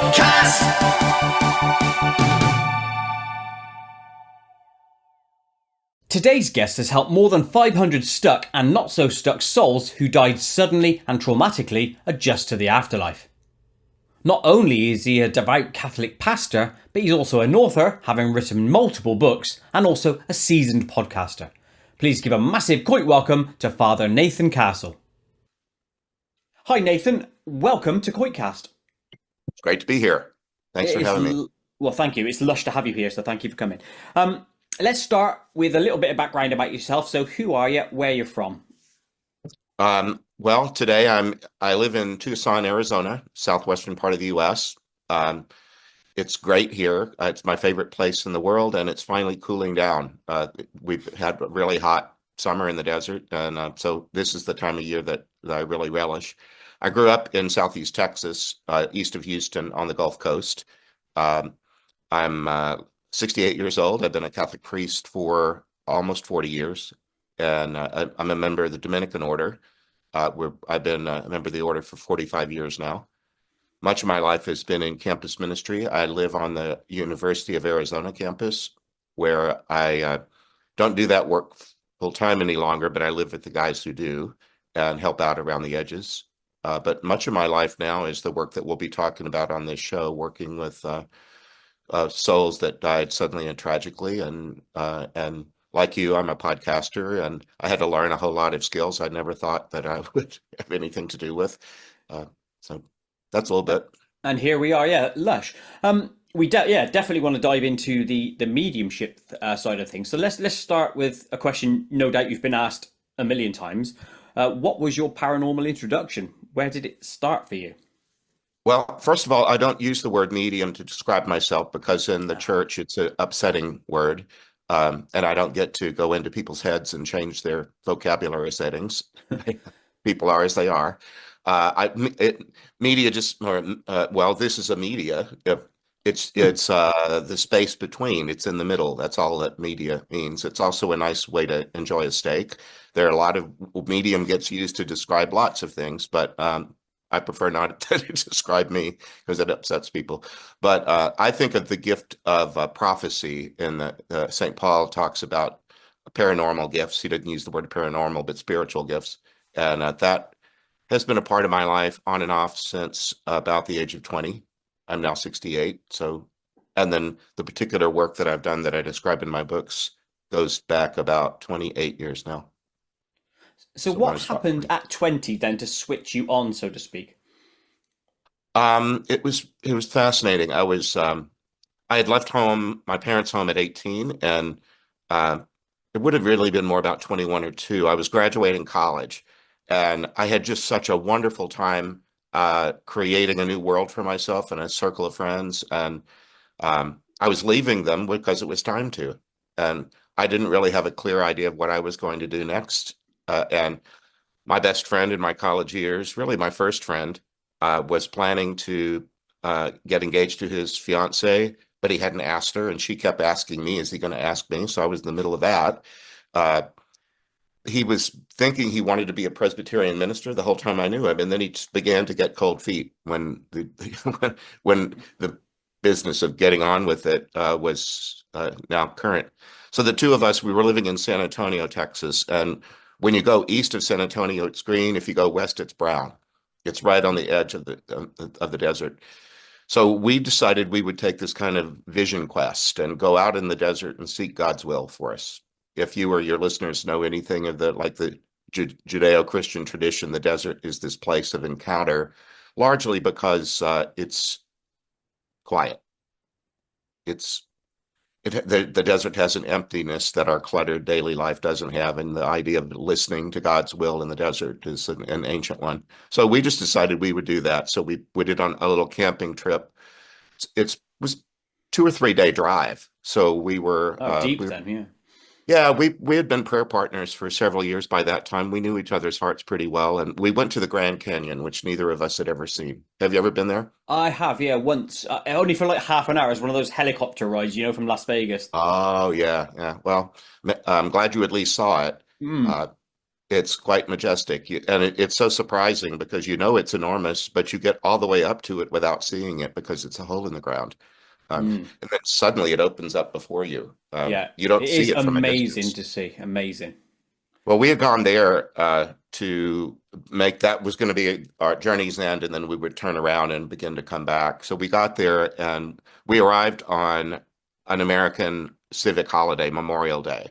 KoitCast. Today's guest has helped more than 500 stuck and not so stuck souls who died suddenly and traumatically adjust to the afterlife. Not only is he a devout Catholic pastor, but he's also an author, having written multiple books, and also a seasoned podcaster. Please give a massive Koit welcome to Father Nathan Castle. Hi Nathan, welcome to KoitCast. It's great to be here. Thanks for having me. Well, thank you. It's lush to have you here, so thank you for coming. Let's start with a little bit of background about yourself. So who are you, where you're from? Well, today I live in Tucson, Arizona, southwestern part of the U.S. It's great here. It's my favorite place in the world, and it's finally cooling down. We've had a really hot summer in the desert, and so this is the time of year that I really relish. I grew up in Southeast Texas, east of Houston on the Gulf Coast. I'm 68 years old. I've been a Catholic priest for almost 40 years, and I'm a member of the Dominican Order. I've been a member of the order for 45 years now. Much of my life has been in campus ministry. I live on the University of Arizona campus, where I don't do that work full time any longer, but I live with the guys who do and help out around the edges. But much of my life now is the work that we'll be talking about on this show, working with souls that died suddenly and tragically. And like you, I'm a podcaster, and I had to learn a whole lot of skills I never thought that I would have anything to do with. So that's a little bit. And here we are, yeah, lush. We definitely want to dive into the mediumship side of things. So let's start with a question no doubt you've been asked a million times. What was your paranormal introduction? Where did it start for you? Well, first of all, I don't use the word medium to describe myself because in the church it's an upsetting word, and I don't get to go into people's heads and change their vocabulary settings. People are as they are. Media just, well, this is a media. It's the space between. It's in the middle. That's all that media means. It's also a nice way to enjoy a steak. There are a lot of medium gets used to describe lots of things, but I prefer not to describe me because it upsets people. But I think of the gift of prophecy in the St. Paul talks about paranormal gifts. He didn't use the word paranormal, but spiritual gifts. And that has been a part of my life on and off since about the age of 20. I'm now 68. So, and then the particular work that I've done that I describe in my books goes back about 28 years now. So what happened at 20 then to switch you on, so to speak? It was fascinating. I had left home, my parents' home at 18, and it would have really been more about 21 or 2. I was graduating college, and I had just such a wonderful time creating a new world for myself and a circle of friends. And I was leaving them because it was time to. And I didn't really have a clear idea of what I was going to do next. And my best friend in my college years, really my first friend, was planning to get engaged to his fiance, but he hadn't asked her, and she kept asking me, is he going to ask me? So I was in the middle of that. He was thinking he wanted to be a Presbyterian minister the whole time I knew him, and then he began to get cold feet when when the business of getting on with it was now current. So the two of us, we were living in San Antonio, Texas, and when you go east of San Antonio, it's green. If you go west, it's brown. It's right on the edge of the desert. So we decided we would take this kind of vision quest and go out in the desert and seek God's will for us. If you or your listeners know anything of the Judeo-Christian tradition, the desert is this place of encounter, largely because it's quiet. The desert has an emptiness that our cluttered daily life doesn't have, and the idea of listening to God's will in the desert is an ancient one. So we just decided we would do that. So we did on a little camping trip. It was 2 or 3 day drive. So we were deep then, yeah. Yeah, we had been prayer partners for several years by that time. We knew each other's hearts pretty well, and we went to the Grand Canyon, which neither of us had ever seen. Have you ever been there? I have, yeah, once. Only for like half an hour. It's one of those helicopter rides, from Las Vegas. Oh, yeah. Well, I'm glad you at least saw it. It's quite majestic. And it's so surprising because you know it's enormous, but you get all the way up to it without seeing it because it's a hole in the ground. Mm. And then suddenly it opens up before you. Yeah, You don't it see is it from a amazing distance. to see. Amazing. Well, we had gone there to make that was going to be our journey's end, and then we would turn around and begin to come back. So we got there and we arrived on an American civic holiday, Memorial Day.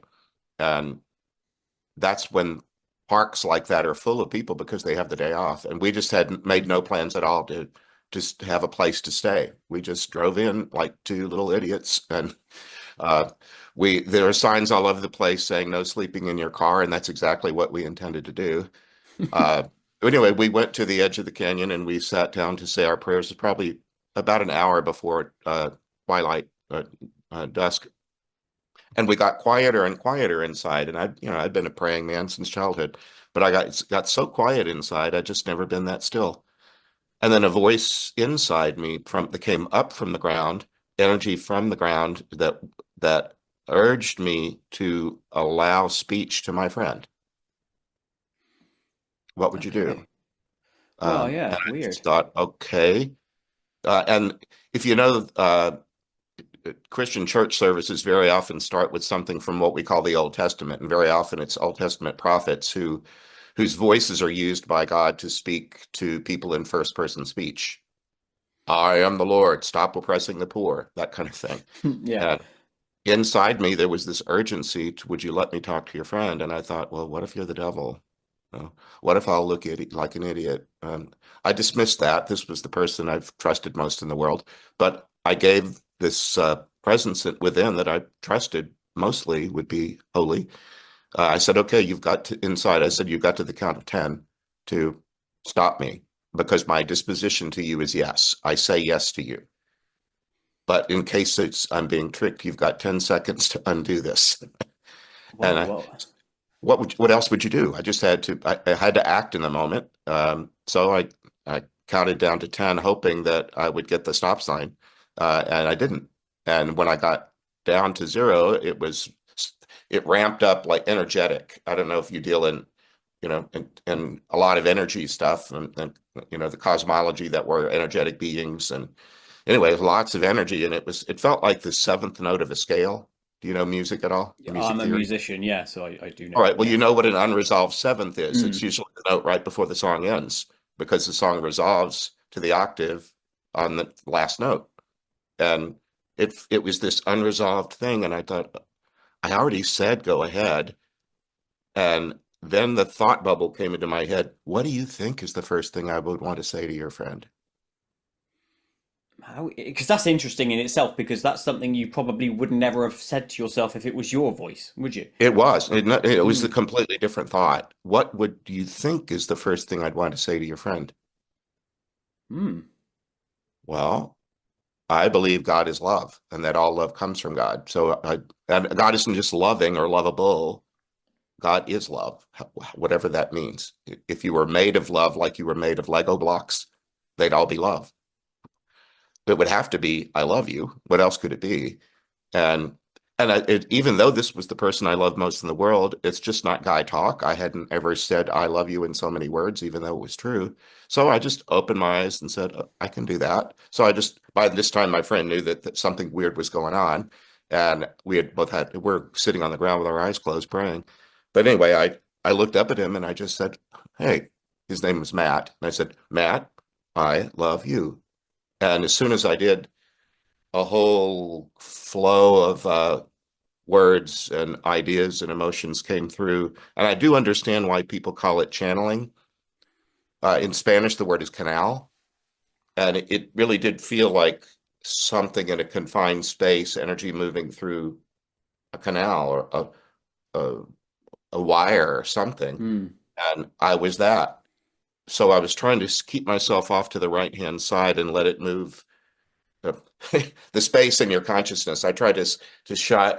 And that's when parks like that are full of people because they have the day off. And we just had made no plans at all to just have a place to stay. We just drove in like two little idiots, and uh, we there are signs all over the place saying no sleeping in your car, and that's exactly what we intended to do. Uh, anyway, we went to the edge of the canyon and we sat down to say our prayers. It's probably about an hour before twilight, dusk, and we got quieter and quieter inside. And I've been a praying man since childhood, but I got so quiet inside. I just never been that still. And then a voice inside me that came up from the ground, energy from the ground that urged me to allow speech to my friend. What would you do? Okay. Well, And yeah, I weird. just thought, okay. And if you know, Christian church services very often start with something from what we call the Old Testament, and very often it's Old Testament prophets whose voices are used by God to speak to people in first person speech. I am the Lord, stop oppressing the poor, that kind of thing. Yeah. And inside me, there was this urgency to, would you let me talk to your friend? And I thought, well, what if you're the devil? What if I'll look like an idiot? I dismissed that. This was the person I've trusted most in the world. But I gave this presence within that I trusted mostly would be holy. I said, okay, you've got to inside. I said, you've got to the count of 10 to stop me because my disposition to you is yes. I say yes to you. But in case I'm being tricked, you've got 10 seconds to undo this. Whoa, And whoa. what else would you do? I had to act in the moment. So I counted down to 10, hoping that I would get the stop sign. And I didn't. And when I got down to zero, it ramped up like energetic. I don't know if you deal in a lot of energy stuff and the cosmology that we're energetic beings. And anyway, lots of energy. And it felt like the seventh note of a scale. Do you know music at all? Yeah, Music I'm a theory? musician, yeah, so I do All know. right. Well, Yeah. you know what an unresolved seventh is. It's Mm. usually the note right before the song ends because the song resolves to the octave on the last note. And it was this unresolved thing. And I thought, I already said go ahead. And then the thought bubble came into my head. What do you think is the first thing I would want to say to your friend? How? Because that's interesting in itself, because that's something you probably would never have said to yourself if it was your voice, would you? It was a Mm. completely different thought. What would you think is the first thing I'd want to say to your friend? Mm. Well, I believe God is love and that all love comes from God. And God isn't just loving or lovable. God is love, whatever that means. If you were made of love, like you were made of Lego blocks, they'd all be love. It would have to be, I love you. What else could it be? And even though this was the person I loved most in the world, it's just not guy talk. I hadn't ever said I love you in so many words, even though it was true. So I just opened my eyes and said, I can do that. So by this time, my friend knew that something weird was going on. And we're sitting on the ground with our eyes closed praying. But anyway, I looked up at him and I just said, hey, his name was Matt. And I said, Matt, I love you. And as soon as I did, a whole flow of words and ideas and emotions came through. And I do understand why people call it channeling. In Spanish, the word is canal. And it really did feel like something in a confined space, energy moving through a canal or a, a wire or something. Mm. And I was that. So I was trying to keep myself off to the right hand side and let it move the, the space in your consciousness. I tried to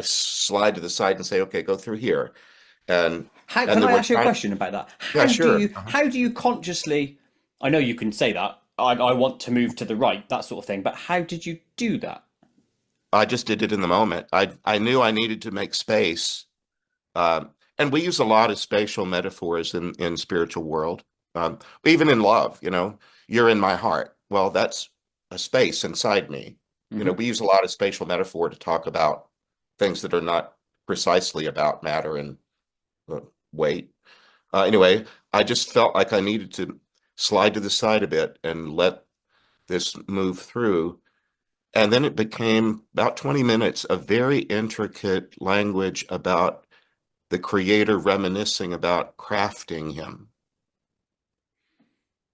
slide to the side and say, okay, go through here. And How and can there I were ask you a times, question about that? yeah, sure. How do you consciously? I know you can say that. I want to move to the right, that sort of thing. But how did you do that? I just did it in the moment. I knew I needed to make space. Um, And we use a lot of spatial metaphors in spiritual world. Even in love, you're in my heart. Well, that's a space inside me. Hmm. We use a lot of spatial metaphor to talk about things that are not precisely about matter and weight. Anyway, I just felt like I needed to slide to the side a bit and let this move through. And then it became about 20 minutes of very intricate language about the creator reminiscing about crafting him.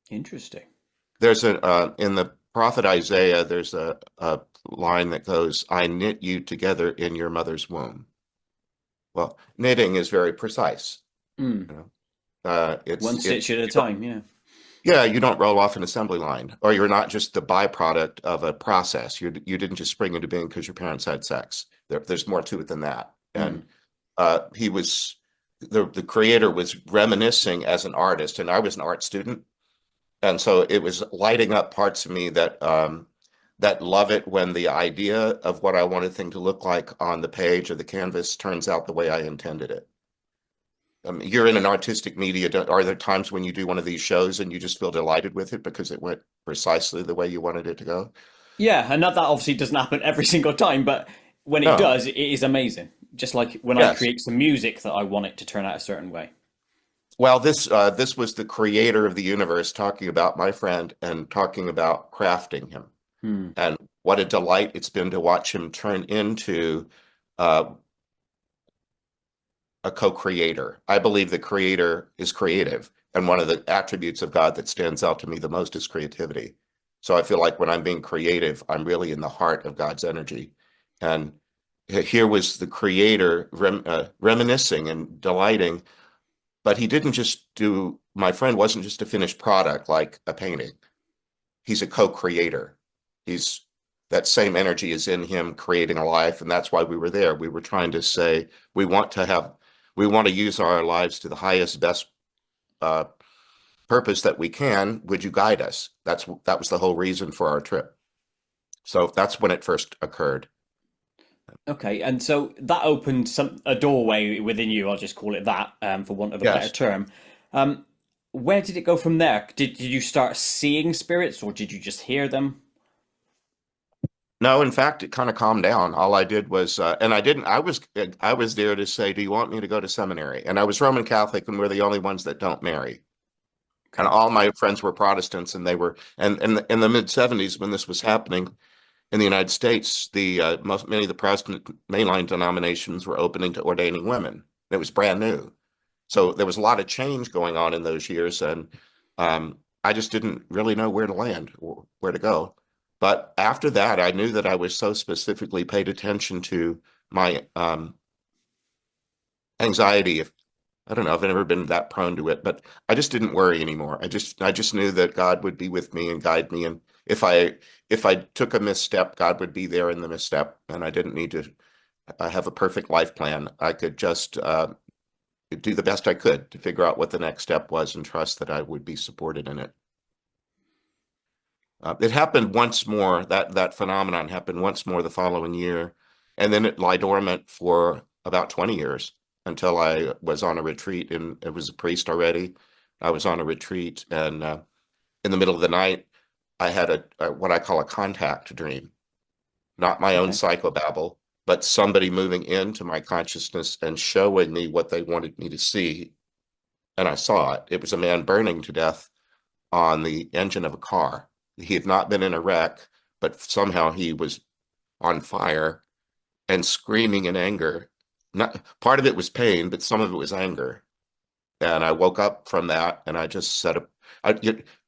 Interesting. There's in the prophet Isaiah, there's a line that goes, I knit you together in your mother's womb. Well, knitting is very precise. Mm. You know? One stitch It's at a time, yeah. yeah, you don't roll off an assembly line, or you're not just the byproduct of a process. You didn't just spring into being because your parents had sex. There's more to it than that. And Mm. he was the creator was reminiscing as an artist, and I was an art student, and so it was lighting up parts of me that love it when the idea of what I wanted thing to look like on the page or the canvas turns out the way I intended it. You're in an artistic media. Are there times when you do one of these shows and you just feel delighted with it because it went precisely the way you wanted it to go? Yeah, and that obviously doesn't happen every single time, but when it No. does, it is amazing. Just like when I Yes. create some music that I want it to turn out a certain way. Well, this was the creator of the universe talking about my friend and talking about crafting him. Hmm. And what a delight it's been to watch him turn into uh, a co-creator. I believe the creator is creative. And one of the attributes of God that stands out to me the most is creativity. So I feel like when I'm being creative, I'm really in the heart of God's energy. And here was the creator reminiscing and delighting, but he didn't just do, my friend wasn't just a finished product like a painting. He's a co-creator. He's that same energy is in him creating a life, and that's why we were there. We were trying to say we want to have, we want to use our lives to the highest, best uh, purpose that we can. Would you guide us? That was the whole reason for our trip. So that's when it first occurred. Okay, and so that opened a doorway within you. I'll just call it that, for want of a better Yes. term. Um, where did it go from there? Did you start seeing spirits, or did you just hear them? No, in fact, it kind of calmed down. All I did was, and I didn't. I was there to say, "Do you want me to go to seminary?" And I was Roman Catholic, and we're the only ones that don't marry. And Okay. all my friends were Protestants, and they were, and in the mid '70s when this was happening in the United States, many of the Protestant mainline denominations were opening to ordaining women. It was brand new, so there was a lot of change going on in those years, and I just didn't really know where to land or where to go. But after that, I knew that I was so specifically paid attention to my anxiety. If I don't know, I've never been that prone to it, but I just didn't worry anymore. I just knew that God would be with me and guide me, and if I took a misstep, God would be there in the misstep, and I didn't need to have a perfect life plan. I could just do the best I could to figure out what the next step was and trust that I would be supported in it. It happened once more. That phenomenon happened once more the following year, and then it lay dormant for about 20 years until I was on a retreat, and it was a priest already. I was on a retreat, and in the middle of the night, I had a what I call a contact dream, not my own Okay. psychobabble, but somebody moving into my consciousness and showing me what they wanted me to see, and I saw it. It was a man burning to death on the engine of a car. He had not been in a wreck, but somehow he was on fire and screaming in anger. Not part of it was pain, but some of it was anger. And I woke up from that, and I just said,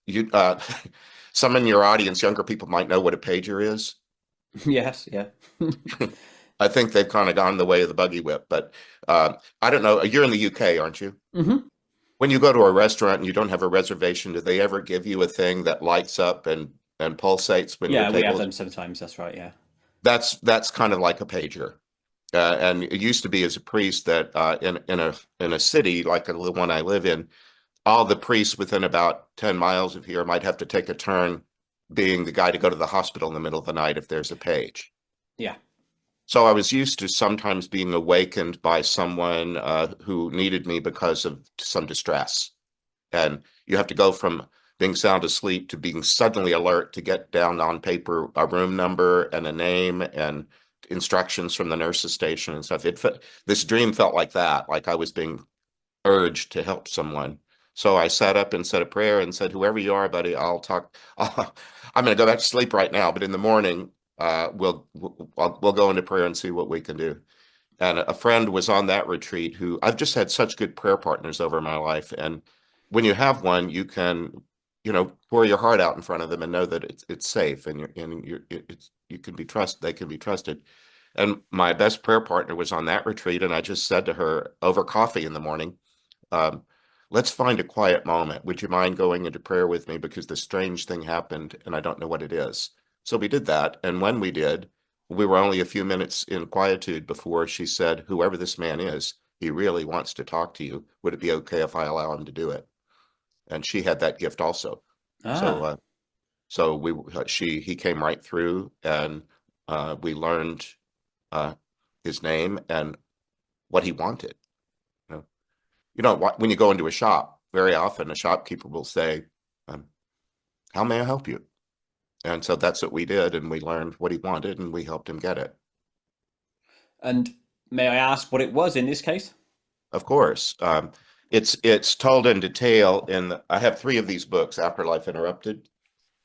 you, some in your audience, younger people might know what a pager is. Yes. Yeah. I think they've kind of gone the way of the buggy whip, but I don't know. You're in the UK, aren't you? Hmm. When you go to a restaurant and you don't have a reservation, do they ever give you a thing that lights up and pulsates when your Yeah, we have table is? them sometimes. That's right. Yeah. That's kind of like a pager. And it used to be as a priest that in a city like the one I live in, all the priests within about 10 miles of here might have to take a turn being the guy to go to the hospital in the middle of the night if there's a page. Yeah. So I was used to sometimes being awakened by someone who needed me because of some distress. And you have to go from being sound asleep to being suddenly alert to get down on paper a room number and a name and instructions from the nurse's station and stuff. This dream felt like that, like I was being urged to help someone. So I sat up and said a prayer and said, "Whoever you are, buddy, I'll talk. I'm going to go back to sleep right now, but in the morning, we'll go into prayer and see what we can do." And a friend was on that retreat who I've just had such good prayer partners over my life. And when you have one, you can, pour your heart out in front of them and know that it's safe and you can be trusted. They can be trusted. And my best prayer partner was on that retreat, and I just said to her over coffee in the morning, um, let's find a quiet moment. Would you mind going into prayer with me? Because this strange thing happened and I don't know what it is. So we did that. And when we did, we were only a few minutes in quietude before she said, "Whoever this man is, he really wants to talk to you. Would it be okay if I allow him to do it?" And she had that gift also. So, Ah, he came right through, and we learned uh, his name and what he wanted. You know, when you go into a shop, very often a shopkeeper will say, um, "How may I help you?" And so that's what we did, and we learned what he wanted, and we helped him get it. and may I ask what it was in this case? Of course, it's told in detail I have three of these books, Afterlife Interrupted,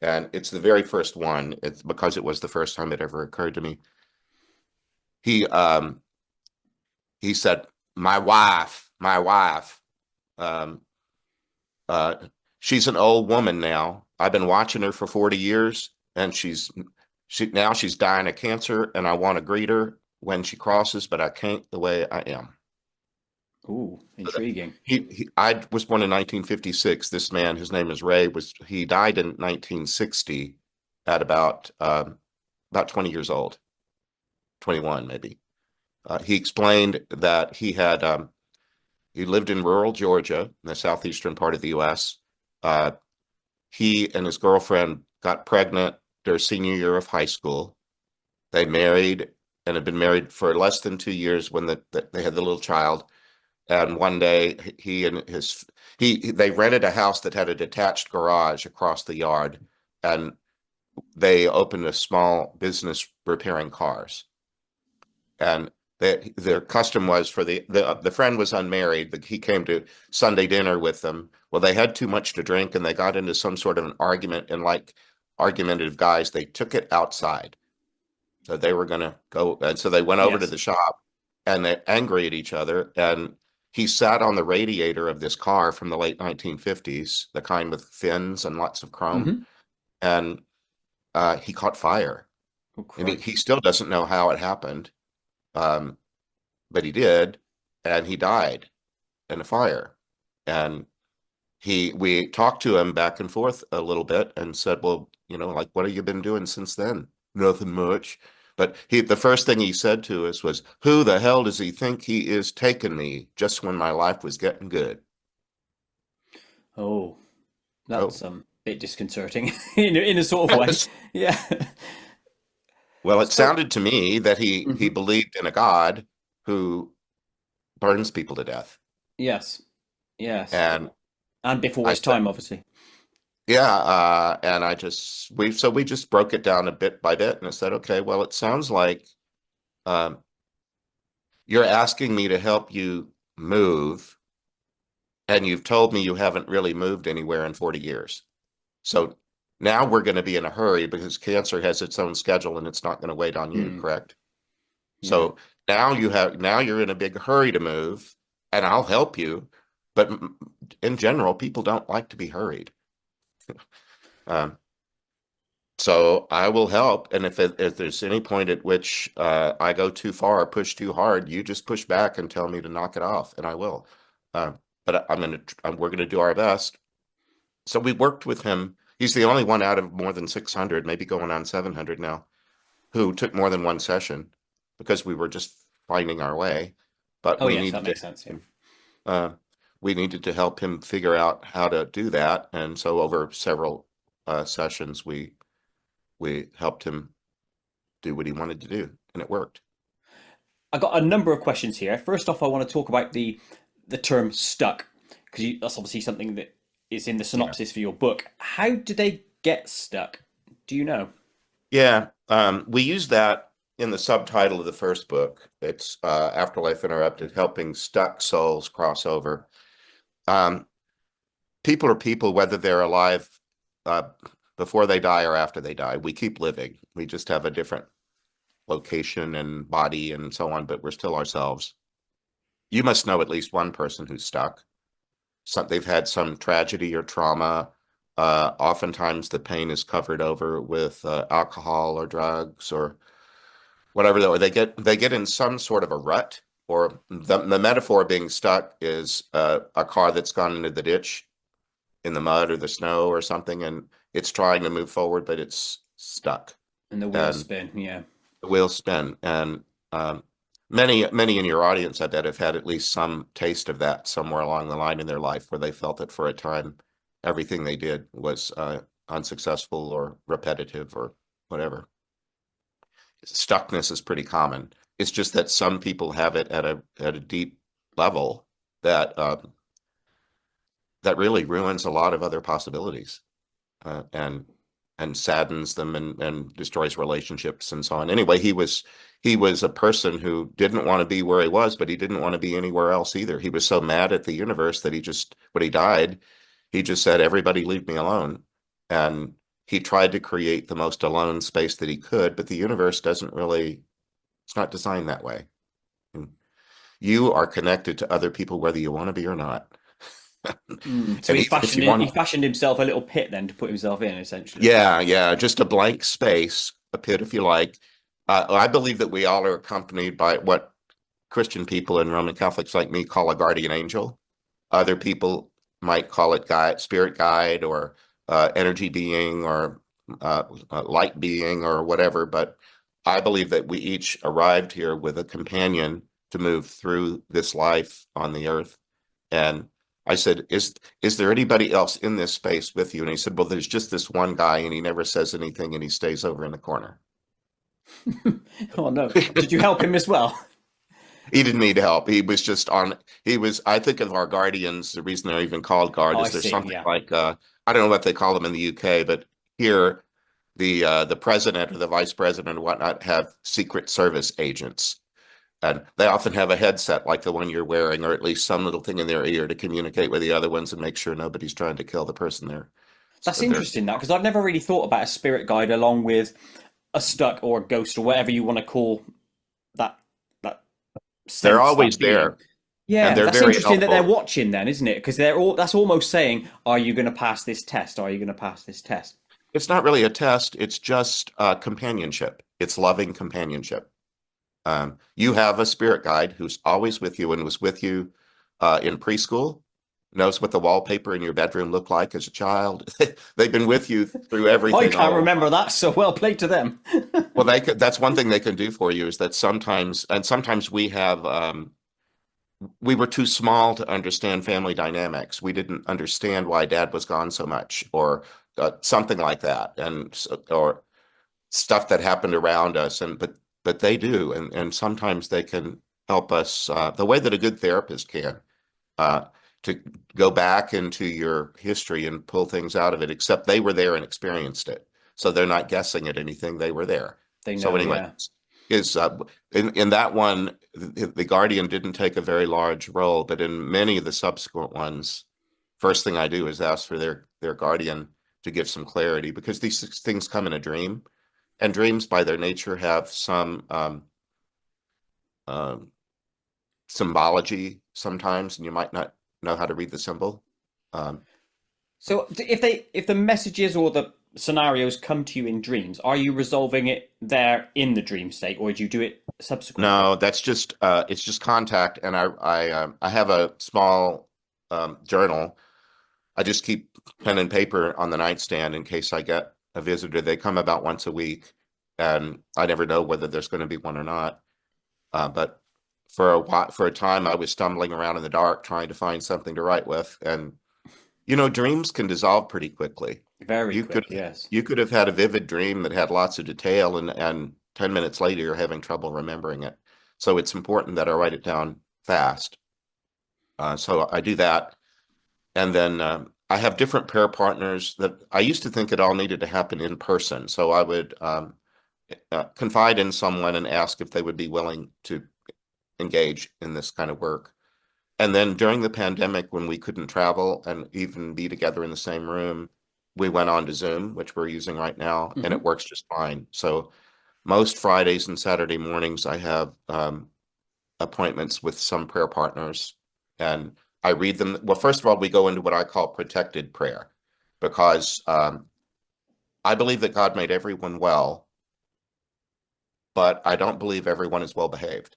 and it's the very first one. It's because it was the first time it ever occurred to me. He um, he said, my wife. Um, Uh, she's an old woman now. I've been watching her for 40 years, and she's dying of cancer, and I want to greet her when she crosses, but I can't the way I am. Ooh, intriguing. I was born in 1956. This man, his name is Ray, he died in 1960 at about 20 years old, 21 maybe. He explained that he lived in rural Georgia, in the southeastern part of the U.S. Uh, he and his girlfriend got pregnant their senior year of high school. They married and had been married for less than 2 years when they had the little child. And one day they rented a house that had a detached garage across the yard, and they opened a small business repairing cars. And their custom was for the friend was unmarried, but he came to Sunday dinner with them. Well, they had too much to drink and they got into some sort of an argument, and like argumentative guys, they took it outside. So they were going to go, and so they went over to Yes. the shop and they're angry at each other. And he sat on the radiator of this car from the late 1950s, the kind with fins and lots of chrome, Mm-hmm. and he caught fire. Oh, And he crikey. still doesn't know how it happened. Um, but he did, and he died in a fire. And we talked to him back and forth a little bit and said, "Well, like, what have you been doing since then?" "Nothing much." But the first thing he said to us was, "Who the hell does he think he is taking me just when my life was getting good?" Oh, Oh, that's a bit disconcerting in a sort of way. Yeah. well, it So, sounded to me that he mhm. believed in a God who burns people to death. Yes, yes, And and before I his said, time, obviously. yeah, and we just broke it down a bit by bit, and I said, okay, well, it sounds like um, you're asking me to help you move, and you've told me you haven't really moved anywhere in 40 years. So now we're going to be in a hurry because cancer has its own schedule and it's not going to wait on you, Mm, correct? yeah. So now you're in a big hurry to move, and I'll help you, but in general, people don't like to be hurried. Um, So I will help. And if there's any point at which I go too far or push too hard, you just push back and tell me to knock it off, and I will. Uh, but we're gonna do our best. So we worked with him. He's the only one out of more than 600, maybe going on 700 now, who took more than one session because we were just finding our way. But Oh, yes, that makes sense. Yeah. uh, we needed to help him figure out how to do that. And so over several sessions, we helped him do what he wanted to do, and it worked. I got a number of questions here. First off, I want to talk about the term stuck because that's obviously something that is in the Yeah. synopsis for your book. How do they get stuck? Do you know? Yeah. We use that in the subtitle of the first book. It's Afterlife Interrupted, helping stuck souls cross over. Um, People are people, whether they're alive uh, before they die or after they die. We keep living. We just have a different location and body and so on, but we're still ourselves. You must know at least one person who's stuck. They've had some tragedy or trauma. Oftentimes, the pain is covered over with alcohol or drugs or whatever. Or they get in some sort of a rut. Or the metaphor being stuck is a car that's gone into the ditch in the mud or the snow or something, and it's trying to move forward, but it's stuck, And the wheels and spin. Yeah. the wheels spin. And many in your audience, I bet, have had at least some taste of that somewhere along the line in their life, where they felt that for a time everything they did was unsuccessful or repetitive or whatever. Stuckness is pretty common. It's just that some people have it at a deep level that that really ruins a lot of other possibilities, and saddens them and destroys relationships and so on. Anyway, he was a person who didn't want to be where he was, but he didn't want to be anywhere else either. He was so mad at the universe that when he died, he just said, "Everybody leave me alone." And he tried to create the most alone space that he could, but the universe it's not designed that way. And you are connected to other people whether you want to be or not. So And even if you want he to, fashioned himself a little pit then to put himself in, essentially. yeah, yeah, just a blank space, a pit, if you like. I believe that we all are accompanied by what Christian people and Roman Catholics like me call a guardian angel. Other people might call it guide, spirit guide, or energy being, or light being, or whatever. But I believe that we each arrived here with a companion to move through this life on the earth. And I said, is there anybody else in this space with you? And he said, well, there's just this one guy, and he never says anything, and he stays over in the corner. Oh no! Did you help him as well? He didn't need help. He was just on. He was. I think of our guardians. The reason they're even called guard Oh, I is there's see. something Yeah. like I don't know what they call them in the UK, but here the president or the vice president and whatnot have secret service agents, and they often have a headset like the one you're wearing, or at least some little thing in their ear to communicate with the other ones and make sure nobody's trying to kill the person there. That's They're interesting, that because I've never really thought about a spirit guide along with a stuck or a ghost or whatever you want to call that that they're sense, always that being. there, and Yeah, they're that's very interesting that they're helpful. watching then, isn't it? Because they're all that's almost saying, "Are you going to pass this test? Are you going to pass this test?" It's not really a test. It's just companionship. It's loving companionship. You have a spirit guide who's always with you and was with you in preschool, knows what the wallpaper in your bedroom looked like as a child. They've been with you through I everything can't all remember along. that, so well played to them. Well, that's one thing they can do for you is that sometimes we were too small to understand family dynamics. We didn't understand why dad was gone so much or something like that. Or stuff that happened around us, but they do, and sometimes they can help us the way that a good therapist can, uh, to go back into your history and pull things out of it, except they were there and experienced it, so they're not guessing at anything. They were there. They So know, anyway, yeah. is in that one, the guardian didn't take a very large role, but in many of the subsequent ones, first thing I do is ask for their guardian to give some clarity, because these things come in a dream, and dreams by their nature have some um, symbology sometimes, and you might not know how to read the symbol. Um, So if the messages or the scenarios come to you in dreams, are you resolving it there in the dream state, or do you do it subsequently? no, that's just it's just contact, and I have a small journal. I just keep pen and paper on the nightstand in case I get a visitor. They come about once a week, and I never know whether there's going to be one or not. But for a time, I was stumbling around in the dark trying to find something to write with, and dreams can dissolve pretty quickly. Very You could quick, yes. you could have had a vivid dream that had lots of detail, and 10 minutes later you're having trouble remembering it. So it's important that I write it down fast. So I do that. And then I have different prayer partners that I used to think it all needed to happen in person. So I would confide in someone and ask if they would be willing to engage in this kind of work. And then during the pandemic, when we couldn't travel and even be together in the same room, we went on to Zoom, which we're using right now, and it Hmm. works just fine. So most Fridays and Saturday mornings, I have appointments with some prayer partners, and I read them. Well, first of all, we go into what I call protected prayer, because I believe that God made everyone well, but I don't believe everyone is well behaved.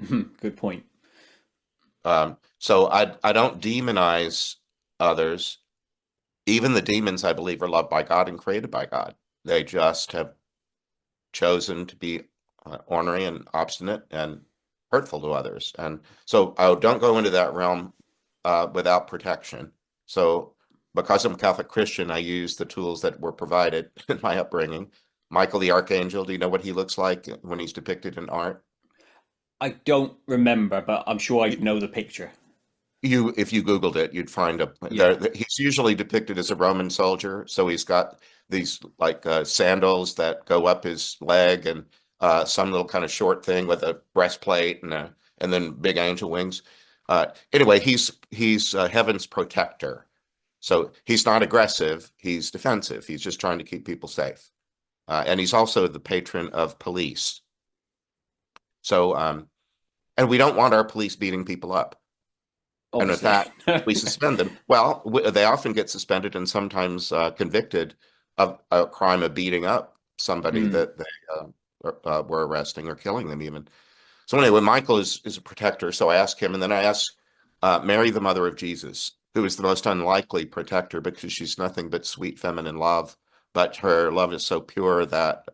Good point. So I don't demonize others. Even the demons, I believe, are loved by God and created by God. They just have chosen to be ornery and obstinate and hurtful to others. And so I don't go into that realm without protection. So because I'm a Catholic Christian, I use the tools that were provided in my upbringing. Michael the Archangel, do you know what he looks like when he's depicted in art? I don't remember, but I'm sure I know the picture. If you Googled it, you'd find Yeah. he's usually depicted as a Roman soldier. So he's got these like sandals that go up his leg, and some little kind of short thing with a breastplate and then big angel wings. Anyway, he's heaven's protector. So he's not aggressive, he's defensive. He's just trying to keep people safe. And he's also the patron of police. So and we don't want our police beating people up. And in Obviously. fact, we suspend them. Well, they often get suspended and sometimes convicted of a crime of beating up somebody Hmm. that they were arresting or killing them even. So anyway, Michael is a protector. So I ask him, and then I ask Mary, the mother of Jesus, who is the most unlikely protector because she's nothing but sweet feminine love. But her love is so pure that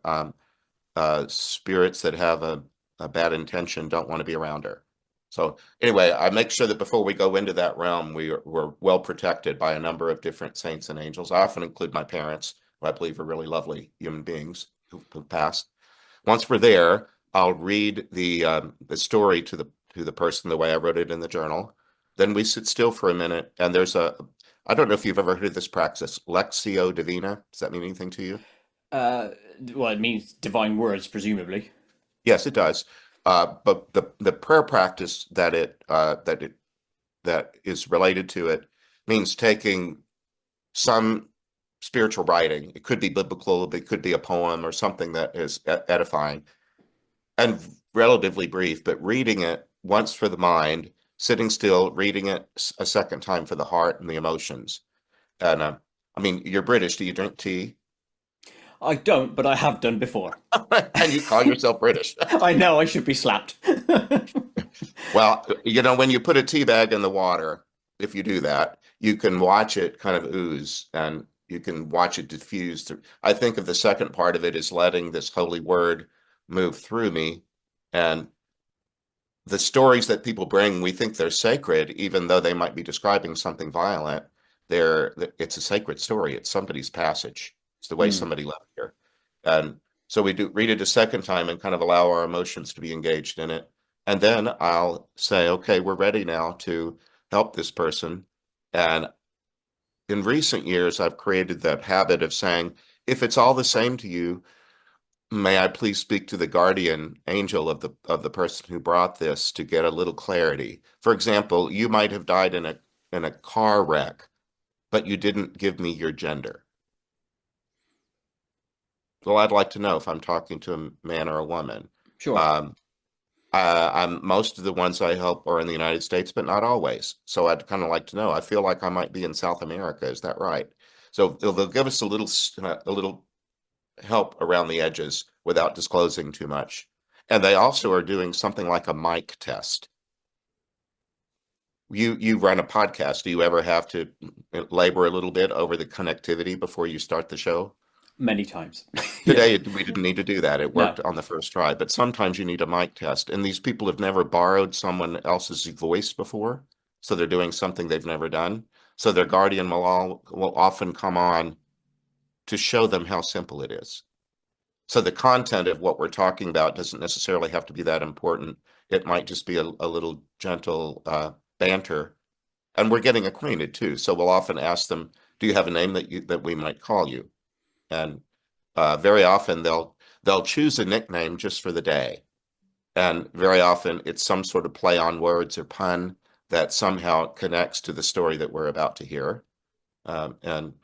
spirits that have a bad intention don't want to be around her. So anyway, I make sure that before we go into that realm, we're well protected by a number of different saints and angels. I often include my parents, who I believe are really lovely human beings who've passed. Once we're there, I'll read the story to the person the way I wrote it in the journal. Then we sit still for a minute, and I don't know if you've ever heard of this practice, Lectio Divina. Does that mean anything to you? Uh, well, it means divine words, presumably. Yes, it does. But the prayer practice that is related to it means taking some spiritual writing. It could be biblical, it could be a poem or something that is edifying and relatively brief, but reading it once for the mind, sitting still, reading it a second time for the heart and the emotions. And I mean, you're British. Do you drink tea? I don't, but I have done before. And you call yourself British. I know I should be slapped. Well, when you put a tea bag in the water, if you do that, you can watch it kind of ooze and you can watch it diffuse through. I think of the second part of it is letting this holy word move through me. And the stories that people bring, we think they're sacred, even though they might be describing something violent. It's a sacred story. It's somebody's passage. It's the way Hmm. somebody left here. And so we do read it a second time and kind of allow our emotions to be engaged in it. And then I'll say, okay, we're ready now to help this person. And in recent years, I've created that habit of saying, if it's all the same to you, may I please speak to the guardian angel of the person who brought this to get a little clarity. For example, you might have died in a car wreck, but you didn't give me your gender. Well, I'd like to know if I'm talking to a man or a woman. Sure. Um, I'm most of the ones I help are in the United States, but not always. So I'd kind of like to know. I feel like I might be in South America. Is that right? So they'll give us a little help around the edges without disclosing too much. And they also are doing something like a mic test. You run a podcast. Do you ever have to labor a little bit over the connectivity before you start the show? Many times. Yeah. Today, we didn't need to do that. It No. worked on the first try, but sometimes you need a mic test. And these people have never borrowed someone else's voice before. So they're doing something they've never done. So their guardian will often come on to show them how simple it is. So the content of what we're talking about doesn't necessarily have to be that important. It might just be a little gentle banter, and we're getting acquainted too. So we'll often ask them, "Do you have a name that we might call you?" And very often they'll choose a nickname just for the day, and very often it's some sort of play on words or pun that somehow connects to the story that we're about to hear. And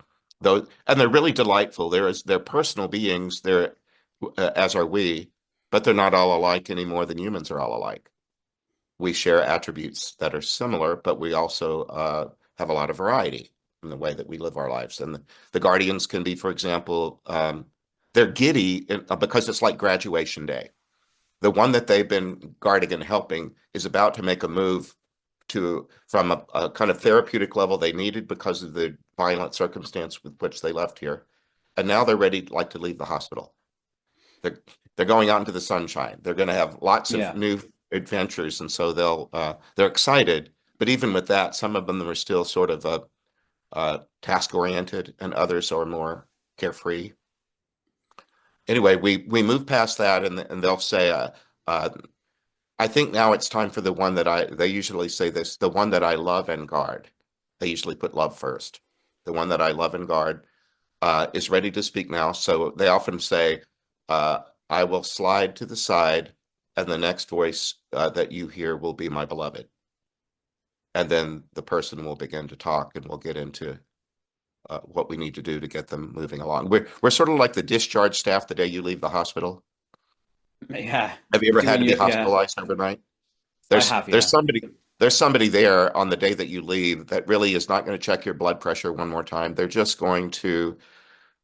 they're really delightful. They're personal beings. They're as are we, but they're not all alike any more than humans are all alike. We share attributes that are similar, but we also have a lot of variety in the way that we live our lives. And the guardians can be, for example, they're giddy because it's like graduation day. The one that they've been guarding and helping is about to make a move from a kind of therapeutic level they needed because of the violent circumstance with which they left here. And now they're ready to leave the hospital. They're going out into the sunshine. They're going to have lots of Yeah. new adventures, and so they're excited. But even with that, some of them are still sort of task oriented, and others are more carefree. Anyway, we move past that, and they'll say, "I think now it's time for the one that I." They usually say this, the one that I love and guard. They usually put love first. The one that I love and guard is ready to speak now. So they often say, I will slide to the side, and the next voice that you hear will be my beloved. And then the person will begin to talk, and we'll get into what we need to do to get them moving along. We're sort of like the discharge staff the day you leave the hospital. Yeah. Have you ever had Doing to be your, yeah. hospitalized overnight? I There's have, there's yeah. somebody there on the day that you leave that really is not going to check your blood pressure one more time. They're just going to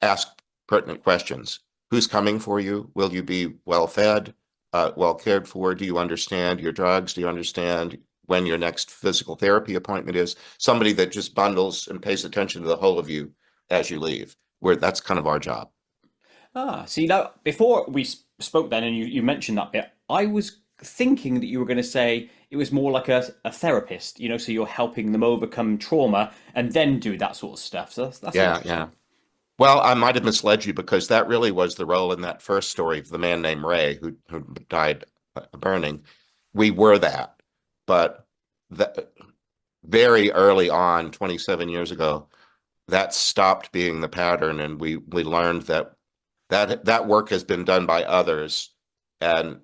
ask pertinent questions. Who's coming for you? Will you be well fed, well cared for? Do you understand your drugs? Do you understand when your next physical therapy appointment is? Somebody that just bundles and pays attention to the whole of you as you leave. Where that's kind of our job. See, now, before we spoke then and you mentioned that bit, I was thinking that you were going to say it was more like a therapist, so you're helping them overcome trauma and then do that sort of stuff. So that's Yeah, yeah. interesting. Well, I might have misled you because that really was the role in that first story of the man named Ray who died burning. We were that, but the, very early on, 27 years ago, that stopped being the pattern, and we learned that work has been done by others, and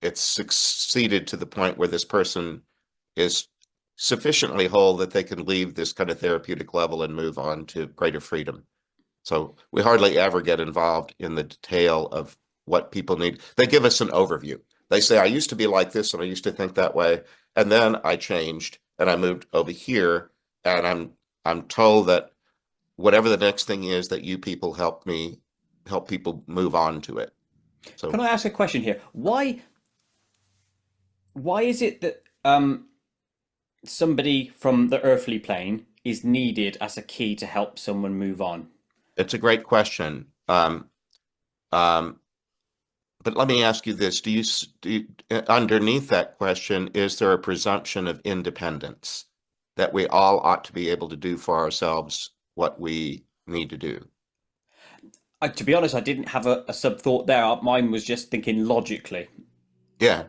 it's succeeded to the point where this person is sufficiently whole that they can leave this kind of therapeutic level and move on to greater freedom. So we hardly ever get involved in the detail of what people need. They give us an overview. They say, I used to be like this and I used to think that way. And then I changed and I moved over here. And I'm told that whatever the next thing is that you people help people move on to it. Can So I ask a question here? Why is it that somebody from the earthly plane is needed as a key to help someone move on? it's a great question. Um, but let me ask you this. Underneath that question, is there a presumption of independence that we all ought to be able to do for ourselves what we need to do? To be honest, I didn't have a sub thought there. Mine was just thinking logically. Yeah.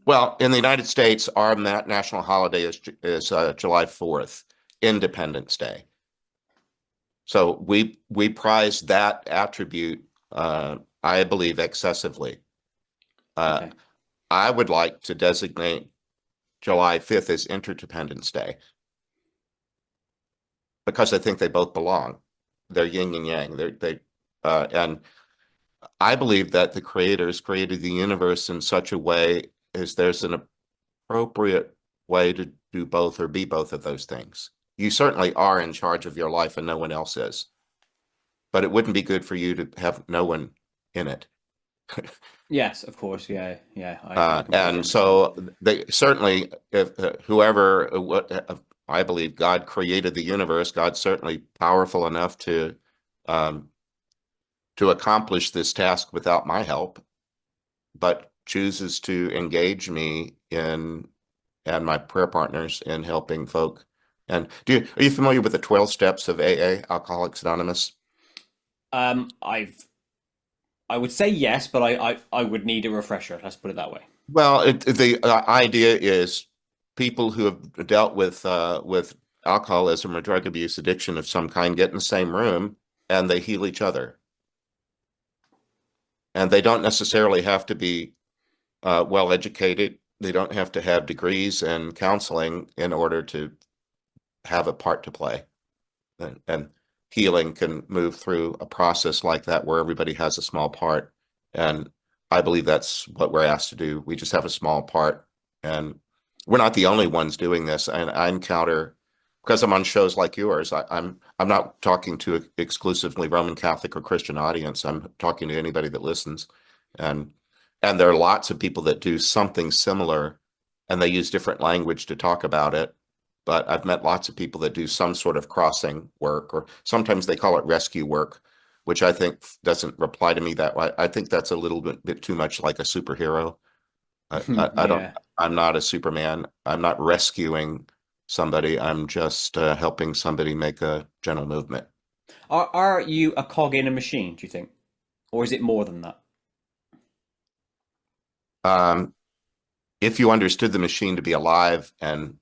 Well, in the United States, our national holiday is July 4th, Independence Day. So we prize that attribute, I believe, excessively. Uh, Okay. I would like to designate July 5th as Interdependence Day because I think they both belong. They're yin and yang. And I believe that the creators created the universe in such a way as there's an appropriate way to do both or be both of those things. You certainly are in charge of your life and no one else is, but it wouldn't be good for you to have no one in it. Yes, of course. Yeah, yeah. I completely And understand. so they certainly, if whoever, I believe God created the universe, God's certainly powerful enough um, to accomplish this task without my help, but chooses to engage me in and my prayer partners in helping folk. And are you familiar with the 12 steps of AA, Alcoholics Anonymous? I've I would say yes, but I would need a refresher. Let's put it that way. Well, the idea is people who have dealt with alcoholism or drug abuse addiction of some kind get in the same room and they heal each other. And they don't necessarily have to be well educated. They don't have to have degrees in counseling in order to have a part to play. And healing can move through a process like that where everybody has a small part. And I believe that's what we're asked to do. We just have a small part. And we're not the only ones doing this. And I encounter, because I'm on shows like yours, I'm not talking to exclusively Roman Catholic or Christian audience. I'm talking to anybody that listens. And and there are lots of people that do something similar and they use different language to talk about it. But I've met lots of people that do some sort of crossing work, or sometimes they call it rescue work, which I think doesn't reply to me that way. I think that's a little bit too much like a superhero. I don't, Yeah. I'm not a Superman. I'm not rescuing somebody. I'm just helping somebody make a gentle movement. Are you a cog in a machine, do you think? Or is it more than that? Um, if you understood the machine to be alive and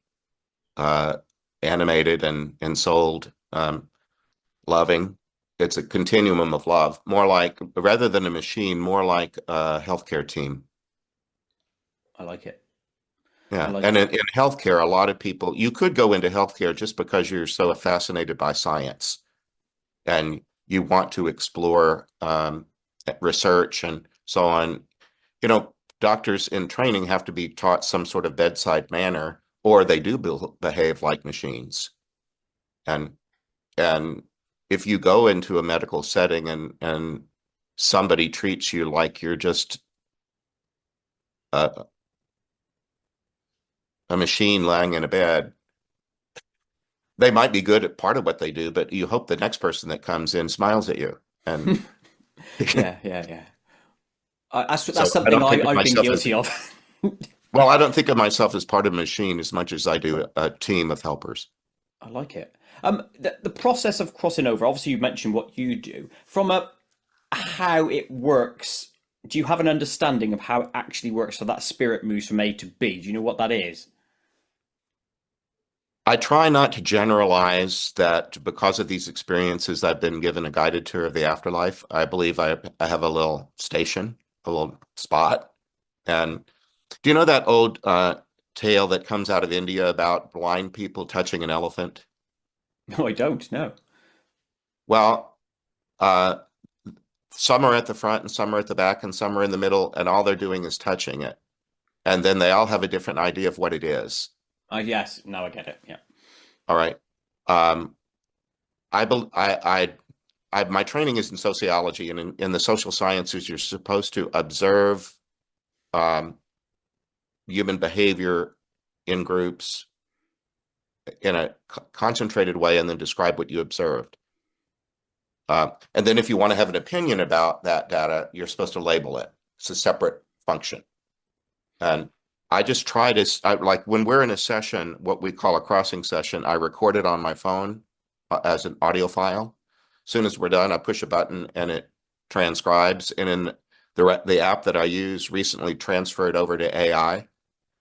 uh, animated and souled, loving, it's a continuum of love, more like, rather than a machine, more like a healthcare team. I like it. I Yeah. like And it. in healthcare, a lot of people, you could go into healthcare just because you're so fascinated by science and you want to explore research and so on. You know, doctors in training have to be taught some sort of bedside manner, or they do behave like machines. And and if you go into a medical setting and somebody treats you like you're just a, a machine lying in a bed, they might be good at part of what they do, but you hope the next person that comes in smiles at you. And Yeah, yeah, yeah. That's so I something don't think of I've been myself as, guilty of. well, I don't think of myself as part of a machine as much as I do a team of helpers. I like it. The process of crossing over, obviously you mentioned what you do. From a how it works, do you have an understanding of how it actually works so that spirit moves from A to B? Do you know what that is? I try not to generalize that because of these experiences, I've been given a guided tour of the afterlife. I believe I have a little station, a little spot. And do you know that old tale that comes out of India about blind people touching an elephant? No, I don't. No. Well, uh, some are at the front and some are at the back and some are in the middle, and all they're doing is touching it. And then they all have a different idea of what it is. Yes. Now I get it. Yeah. All right. Um, my training is in sociology, and in the social sciences, you're supposed to observe um, human behavior in groups in a concentrated way and then describe what you observed. And then if you want to have an opinion about that data, you're supposed to label it. It's a separate function. And I just try to, like when we're in a session, what we call a crossing session, I record it on my phone as an audio file. As soon as we're done, I push a button and it transcribes. And in the app that I use recently transferred over to AI.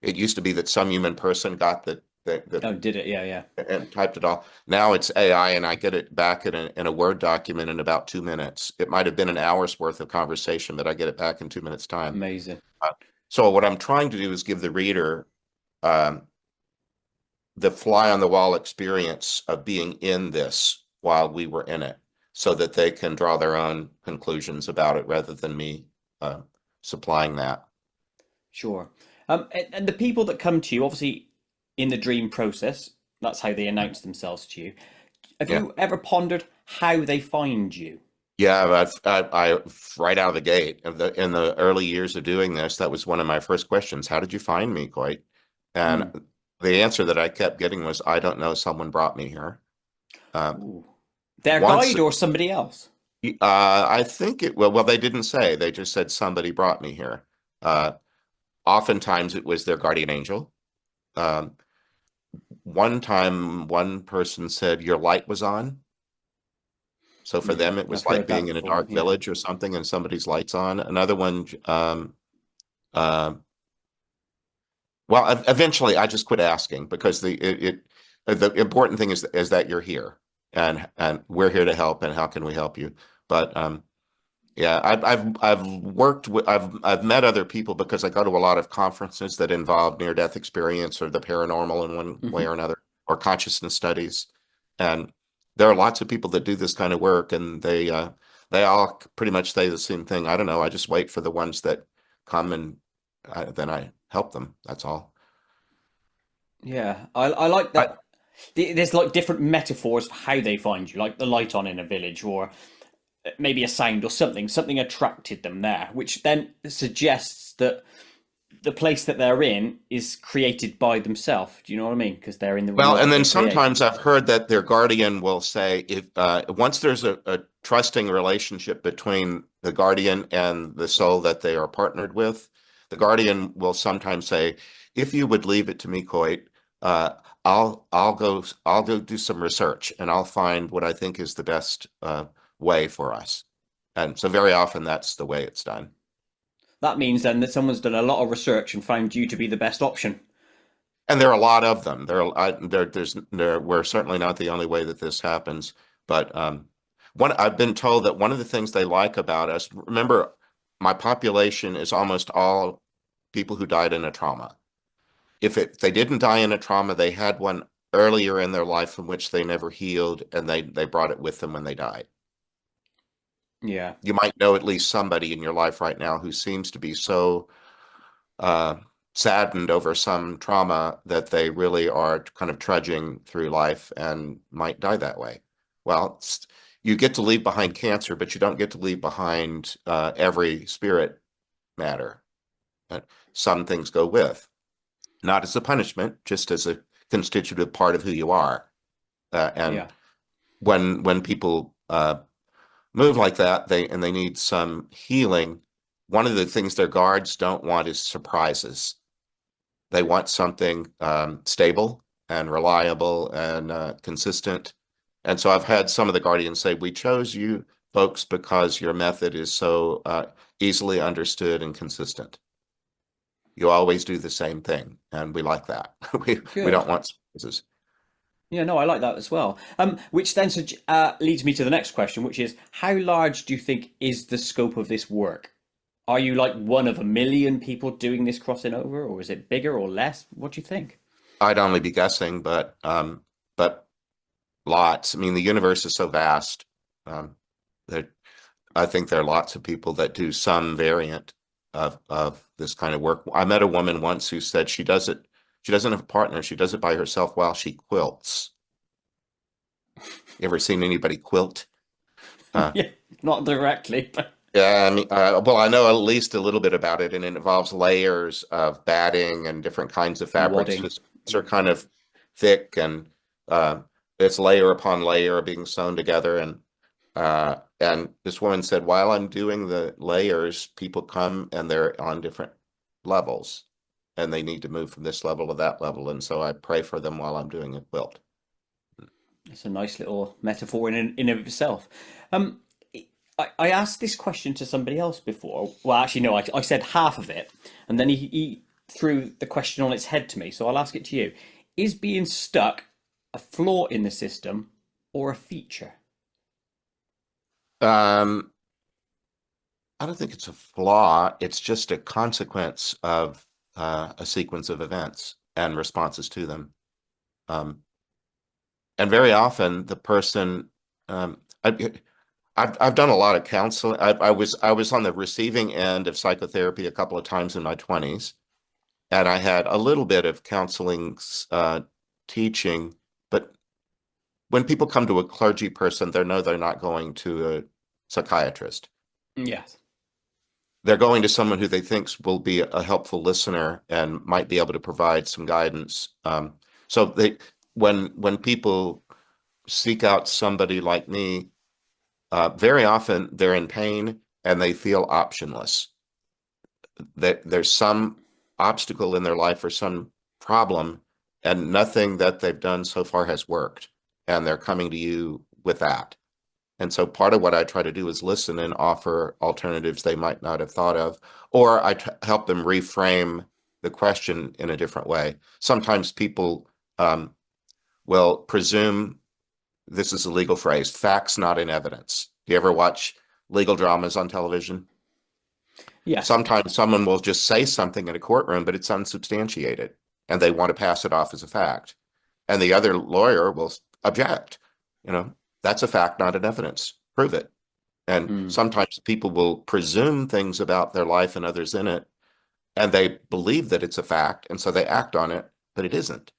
It used to be that some human person got Oh, did it? Yeah, yeah. and typed it all. Now it's AI, and I get it back in a Word document in about 2 minutes. It might have been an hour's worth of conversation, but I get it back in 2 minutes time. Amazing. Uh, so what I'm trying to do is give the reader um, the fly on the wall experience of being in this while we were in it, so that they can draw their own conclusions about it rather than me uh, supplying that. Sure. And the people that come to you, obviously, in the dream process, that's how they announce themselves to you. Have Yeah. you ever pondered how they find you? Yeah, I right out of the gate in the early years of doing this, that was one of my first questions. How did you find me, Koit? And Mm. the answer that I kept getting was, I don't know. Someone brought me here. Uh, Ooh. Their once, guide or somebody else? I think well, they didn't say. They just said somebody brought me here. Uh, Oftentimes it was their guardian angel. Um, one time, one person said your light was on. So for Yeah, them, it I've was like heard that being in a before. dark Yeah. village or something and somebody's lights on. Another one, uh, well, eventually I just quit asking because the important thing is that you're here and we're here to help and how can we help you? But yeah, I've worked with I've met other people because I go to a lot of conferences that involve near-death experience or the paranormal in one way Hmm. or another, or consciousness studies. And there are lots of people that do this kind of work, and they all pretty much say the same thing. I don't know. I just wait for the ones that come and then I help them. That's all. Yeah, I like I, that. There's like different metaphors for how they find you, like the light on in a village, or maybe a sound or something. Something attracted them there, which then suggests that the place that they're in is created by themselves. Do you know what I mean? Because they're in the Well, world and that then they create. sometimes I've heard that their guardian will say, if once there's a trusting relationship between the guardian and the soul that they are partnered with, the guardian will sometimes say, "If you would leave it to me, Coit, uh, I'll go do some research and I'll find what I think is the best way for us." And so very often that's the way it's done. That means then that someone's done a lot of research and found you to be the best option. And there are a lot of them. We're certainly not the only way that this happens, but I've been told that one of the things they like about us, remember, my population is almost all people who died in a trauma. If they didn't die in a trauma, they had one earlier in their life from which they never healed, and they brought it with them when they died. Yeah, You might know at least somebody in your life right now who seems to be so uh, saddened over some trauma that they really are kind of trudging through life and might die that way. Well, you get to leave behind cancer, but you don't get to leave behind every spirit matter. Uh, some things go with, not as a punishment, just as a constitutive part of who you are. And yeah, when people move like that, they need some healing. One of the things their guards don't want is surprises. They want something stable and reliable and consistent. And so I've had some of the guardians say, "We chose you folks because your method is so easily understood and consistent. You always do the same thing, and we like that. We good. don't want surprises." Yeah, no, I like that as well. Which then leads me to the next question, which is how large do you think is the scope of this work? Are you like one of a million people doing this crossing over, or is it bigger or less? What do you think? I'd only be guessing, but lots. I mean, the universe is so vast. Um, that I think there are lots of people that do some variant of this kind of work. I met a woman once who said she does it. She doesn't have a partner. She does it by herself while she quilts. You ever seen anybody quilt? Uh, Yeah, not directly, but yeah, I mean, well, I know at least a little bit about it, and it involves layers of batting and different kinds of and fabrics. wadding. These are kind of thick, and it's layer upon layer being sewn together. And this woman said, while I'm doing the layers, people come and they're on different levels, and they need to move from this level to that level. And so I pray for them while I'm doing a quilt. It's a nice little metaphor in of itself. Um, I asked this question to somebody else before. Well, actually, no, I said half of it, and then he threw the question on its head to me. So I'll ask it to you: is being stuck a flaw in the system or a feature? Um, I don't think it's a flaw. It's just a consequence of a sequence of events and responses to them. Um, and very often, the person, I've done a lot of counseling. I was on the receiving end of psychotherapy a couple of times in my 20s, and I had a little bit of counseling teaching. But when people come to a clergy person, they know they're not going to a psychiatrist. Yes. They're going to someone who they think will be a helpful listener and might be able to provide some guidance. So when people seek out somebody like me, very often they're in pain and they feel optionless. That there's some obstacle in their life or some problem, and nothing that they've done so far has worked, and they're coming to you with that. And so part of what I try to do is listen and offer alternatives they might not have thought of, or help them reframe the question in a different way. Sometimes people will presume, this is a legal phrase, facts not in evidence. Do you ever watch legal dramas on television? Yes. Sometimes someone will just say something in a courtroom, but it's unsubstantiated, and they want to pass it off as a fact. And the other lawyer will object. That's a fact, not an evidence. Prove it. And Mm. sometimes people will presume things about their life and others in it, and they believe that it's a fact, and so they act on it, but it isn't.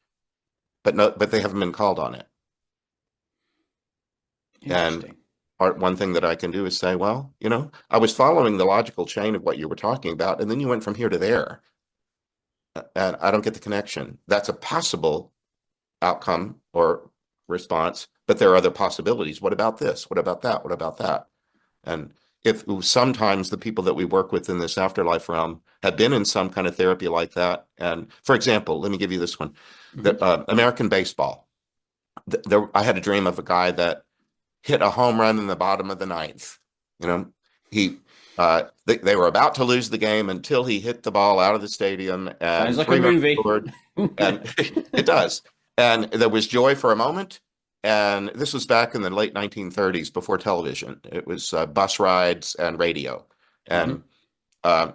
But they haven't been called on it. And Interesting. one thing that I can do is say, well, I was following the logical chain of what you were talking about, and then you went from here to there, and I don't get the connection. That's a possible outcome or response, but there are other possibilities. What about this? What about that? What about that? And if sometimes the people that we work with in this afterlife realm have been in some kind of therapy like that. And for example, let me give you this one, Hmm. that American baseball. I had a dream of a guy that hit a home run in the bottom of the ninth. You know, they were about to lose the game until he hit the ball out of the stadium, Sounds and like a three runs movie. scored, and it does. And there was joy for a moment. And this was back in the late 1930s, before television. It was bus rides and radio. Hmm. And uh,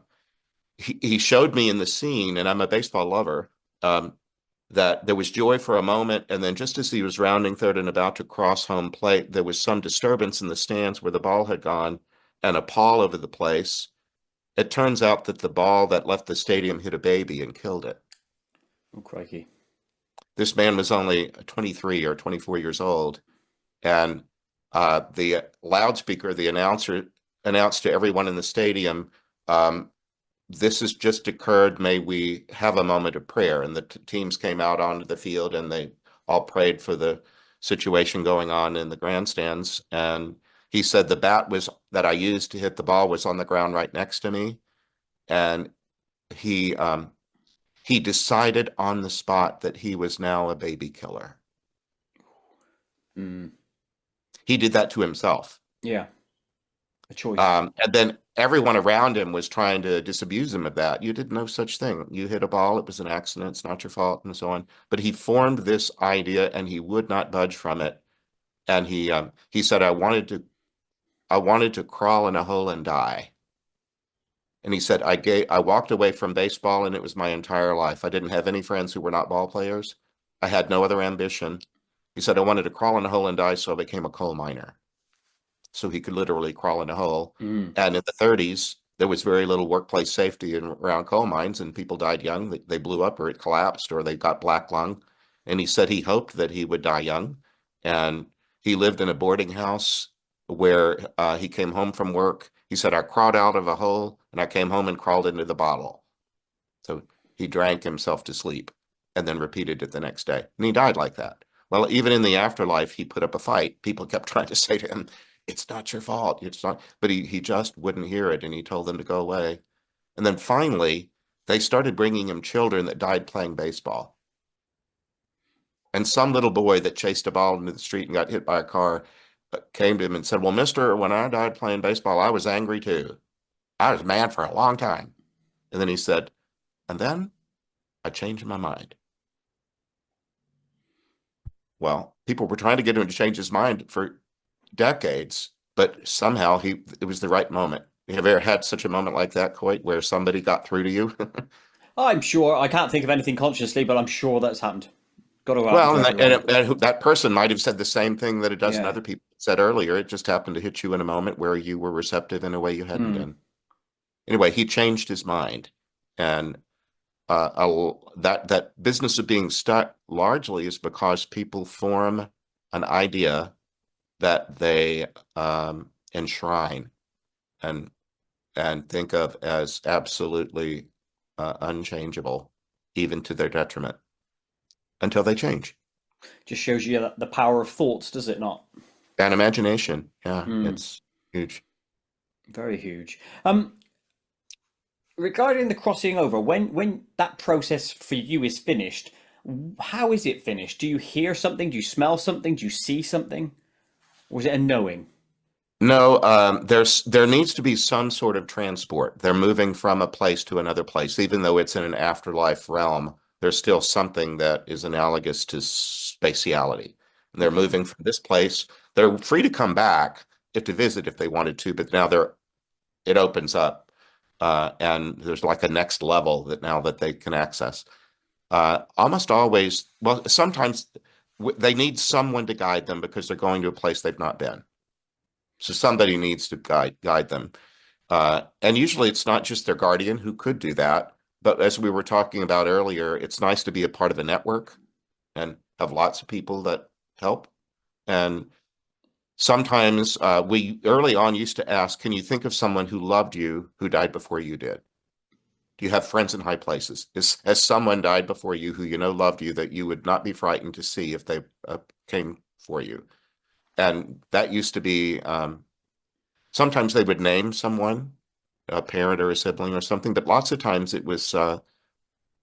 he showed me in the scene, and I'm a baseball lover, that there was joy for a moment, and then just as he was rounding third and about to cross home plate, there was some disturbance in the stands where the ball had gone, and a pall over the place. It turns out that the ball that left the stadium hit a baby and killed it. Oh, crikey. This man was only 23 or 24 years old, and the loudspeaker, the announcer, announced to everyone in the stadium, um, this has just occurred. May we have a moment of prayer? And the teams came out onto the field, and they all prayed for the situation going on in the grandstands. And he said the bat that I used to hit the ball was on the ground right next to me. And he he decided on the spot that he was now a baby killer. Mm. He did that to himself. Yeah, a choice. And then everyone around him was trying to disabuse him of that. You did no such thing. You hit a ball. It was an accident. It's not your fault, and so on. But he formed this idea, and he would not budge from it. And he said, I wanted to crawl in a hole and die. And he said, I walked away from baseball, and it was my entire life. I didn't have any friends who were not ball players. I had no other ambition. He said, I wanted to crawl in a hole and die, so I became a coal miner. So he could literally crawl in a hole. Mm. And in the 30s, there was very little workplace safety around coal mines, and people died young. They blew up, or it collapsed, or they got black lung. And he said he hoped that he would die young. And he lived in a boarding house where he came home from work. He said, I crawled out of a hole, and I came home and crawled into the bottle. So he drank himself to sleep and then repeated it the next day. And he died like that. Well, even in the afterlife, he put up a fight. People kept trying to say to him, it's not your fault. It's not. But he just wouldn't hear it, and he told them to go away. And then finally, they started bringing him children that died playing baseball. And some little boy that chased a ball into the street and got hit by a car came to him and said, well, mister, when I died playing baseball, I was angry too. I was mad for a long time. And then he said, and then I changed my mind. Well, people were trying to get him to change his mind for decades, but somehow it was the right moment. Have you ever had such a moment like that, Koit, where somebody got through to you? I'm sure. I can't think of anything consciously, but I'm sure that's happened. Got to happen Well, to and everyone. that person might have said the same thing that a dozen Yeah. other people said earlier. It just happened to hit you in a moment where you were receptive in a way you hadn't Mm. been. Anyway, he changed his mind, and that business of being stuck largely is because people form an idea that they enshrine and think of as absolutely unchangeable, even to their detriment, until they change. Just shows you the power of thoughts, does it not? And imagination, yeah, Mm. it's huge. Very huge. Regarding the crossing over, when that process for you is finished, how is it finished? Do you hear something? Do you smell something? Do you see something? Or is it a knowing? No, there needs to be some sort of transport. They're moving from a place to another place, even though it's in an afterlife realm. There's still something that is analogous to spatiality. And they're Okay. moving from this place. They're free to come back if to visit if they wanted to, but now it opens up, and there's like a next level that now that they can access. Almost always, well, sometimes they need someone to guide them because they're going to a place they've not been. So somebody needs to guide them. And usually it's not just their guardian who could do that. But as we were talking about earlier, it's nice to be a part of a network and have lots of people that help. And sometimes we early on used to ask, can you think of someone who loved you who died before you did? Do you have friends in high places? Has someone died before you who you know loved you that you would not be frightened to see if they came for you? And that used to be sometimes they would name someone, a parent or a sibling or something, but lots of times it was